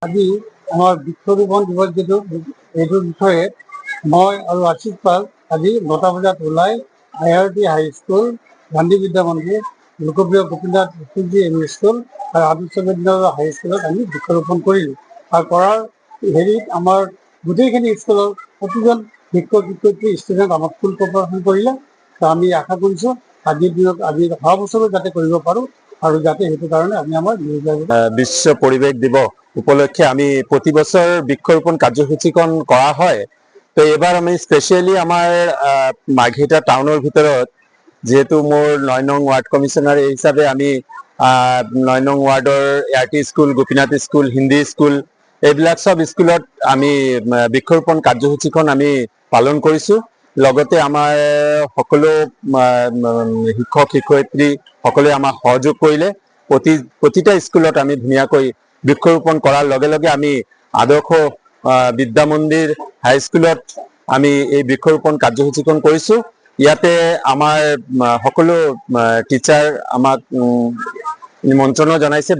আজি আমাৰ বৃক্ষৰোপণ দিৱস যিটো এইটোৰ বিষয়ে মই আৰু আশিষ পাল আজি 9টা বজাত ওলাই IRT হাইস্কুল, গান্ধী বিদ্যা মন্দিৰ, লোকপ্ৰিয় গোপীনাথ এম ই স্কুল আৰু আদৰ্শ বিদ্যালয় হাইস্কুলত আমি বৃক্ষৰোপণ কৰিলোঁ। আৰু কৰাৰ হেৰিত আমাৰ গোটেইখিনি স্কুলৰ প্ৰতিজন শিক্ষক শিক্ষয়িত্ৰী ষ্টুডেণ্ট আমাক ফুল কপাৰেশ্যন কৰিলে। তো আমি আশা কৰিছোঁ আজিৰ দিনত আজি অহা বছৰো যাতে কৰিব পাৰোঁ আৰু যাতে সেইটো কাৰণে আমি আমাৰ বিশ্ব পৰিৱেশ দিৱস উপলক্ষে আমি প্ৰতি বছৰ বৃক্ষৰোপণ কাৰ্যসূচীখন কৰা হয়। তো এবাৰ আমি স্পেশালি আমাৰ মাৰ্ঘেৰিটা টাউনৰ ভিতৰত যেহেতু মোৰ 9 নং ওয়াৰ্ড কমিশনাৰ হিসাবে আমি 9 নং ওয়াৰ্ডৰ ART school, Gopinath school, Hindi school এইবিলাক সব স্কুলত আমি বৃক্ষৰোপণ কাৰ্যসূচীখন আমি পালন কৰিছোঁ। লগতে আমাৰ সকলো শিক্ষক শিক্ষয়িত্ৰী সকলে আমাক সহযোগ কৰিলে। প্ৰতিটা স্কুলত আমি ধুনীয়াকৈ বৃক্ষৰোপণ কৰাৰ লগে লগে আমি আদৰ্শ বিদ্যা মন্দিৰ হাইস্কুলত আমি এই বৃক্ষৰোপণ কাৰ্যসূচীখন কৰিছোঁ। ইয়াতে আমাৰ সকলো টিচাৰ আমাক নিমন্ত্ৰণো জনাইছে,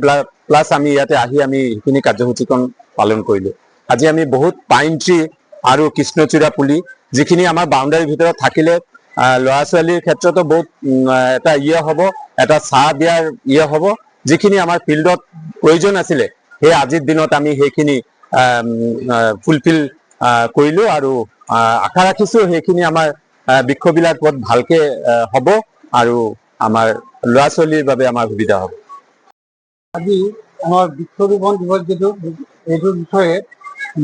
প্লাছ আমি ইয়াতে আহি আমি সেইখিনি কাৰ্যসূচীখন পালন কৰিলোঁ। আজি আমি বহুত পাইন ট্ৰি আৰু কৃষ্ণচূড়া পুলি যিখিনি আমাৰ বাউণ্ডাৰীৰ ভিতৰত থাকিলে ল'ৰা ছোৱালীৰ ক্ষেত্ৰতো বহুত এটা হ'ব, এটা ছাঁ দিয়াৰ হ'ব, যিখিনি আমাৰ ফিল্ডত প্ৰয়োজন আছিলে সেই আজিৰ দিনত আমি সেইখিনি ফুলফিল কৰিলোঁ। আৰু আশা ৰাখিছোঁ সেইখিনি আমাৰ বৃক্ষবিলাক বহুত ভালকে হ'ব আৰু আমাৰ ল'ৰা ছোৱালীৰ বাবে আমাৰ সুবিধা হ'ব। আজি আমাৰ বৃক্ষৰোপণ দিৱস যিটো এইটোৰ বিষয়ে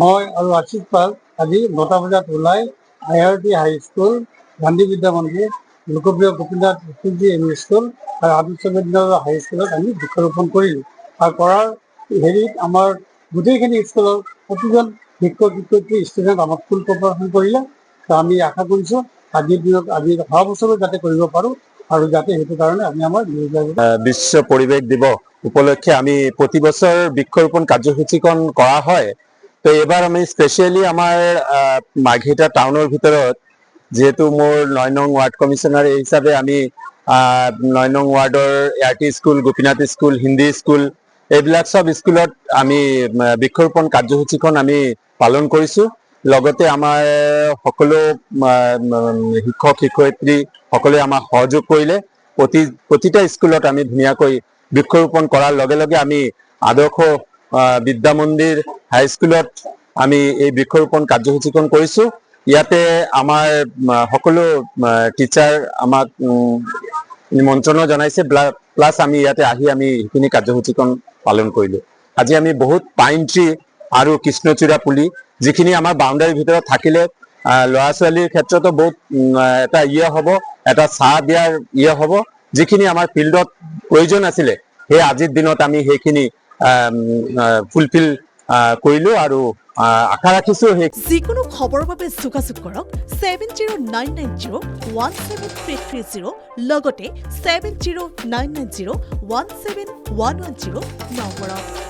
মই আৰু আশিষ পাল আজি 9টা বজাত ওলাই IRT হাইস্কুল, গান্ধী বিদ্যা মন্দিৰ, লোকপ্ৰিয় গোপীনাথ এম ই স্কুল আৰু আদৰ্শ বিদ্যালয় হাইস্কুলত আমি বৃক্ষৰোপণ কৰিলোঁ। আৰু কৰাৰ হেৰিত আমাৰ গোটেইখিনি স্কুলৰ প্ৰতিজন শিক্ষক শিক্ষয়িত্ৰী ষ্টুডেণ্ট আমাক ফুল কপাৰেশ্যন কৰিলে। তো আমি আশা কৰিছোঁ আজিৰ দিনত আজি অহা বছৰো যাতে কৰিব পাৰোঁ আৰু যাতে সেইটো কাৰণে আমি আমাৰ বিশ্ব পৰিৱেশ দিৱস উপলক্ষে আমি প্ৰতি বছৰ বৃক্ষৰোপণ কাৰ্যসূচীখন কৰা হয়। তো এবাৰ আমি স্পেশালি আমাৰ মাৰ্ঘেৰিটা টাউনৰ ভিতৰত যেহেতু মোৰ 9 নং ওয়াৰ্ড কমিশনাৰ হিসাবে আমি 9 নং ওয়াৰ্ডৰ ART school, Gopinath school, Hindi school এইবিলাক সব স্কুলত আমি বৃক্ষৰোপণ কাৰ্যসূচীখন আমি পালন কৰিছোঁ। লগতে আমাৰ সকলো শিক্ষক শিক্ষয়িত্ৰী সকলে আমাক সহযোগ কৰিলে। প্ৰতিটা স্কুলত আমি ধুনীয়াকৈ বৃক্ষৰোপণ কৰাৰ লগে লগে আমি আদৰ্শ বিদ্যা মন্দিৰ হাইস্কুলত আমি এই বৃক্ষৰোপণ কাৰ্যসূচীখন কৰিছোঁ। ইয়াতে আমাৰ সকলো টিচাৰ আমাক নিমন্ত্ৰণো জনাইছে, প্লাছ আমি ইয়াতে আহি আমি সেইখিনি কাৰ্যসূচীখন পালন কৰিলোঁ। আজি আমি বহুত পাইন ট্ৰি আৰু কৃষ্ণচূড়া পুলি যিখিনি আমাৰ বাউণ্ডাৰীৰ ভিতৰত থাকিলে ল'ৰা ছোৱালীৰ ক্ষেত্ৰতো বহুত এটা হ'ব, এটা ছাঁ দিয়াৰ হ'ব, যিখিনি আমাৰ ফিল্ডত প্ৰয়োজন আছিলে সেই আজিৰ দিনত আমি সেইখিনি ফুলফিল কৰিলোঁ আৰু আশা ৰাখিছোঁ যিকোনো খবৰৰ বাবে যোগাযোগ কৰক 7099017330 লগতে 7099017110 নম্বৰত।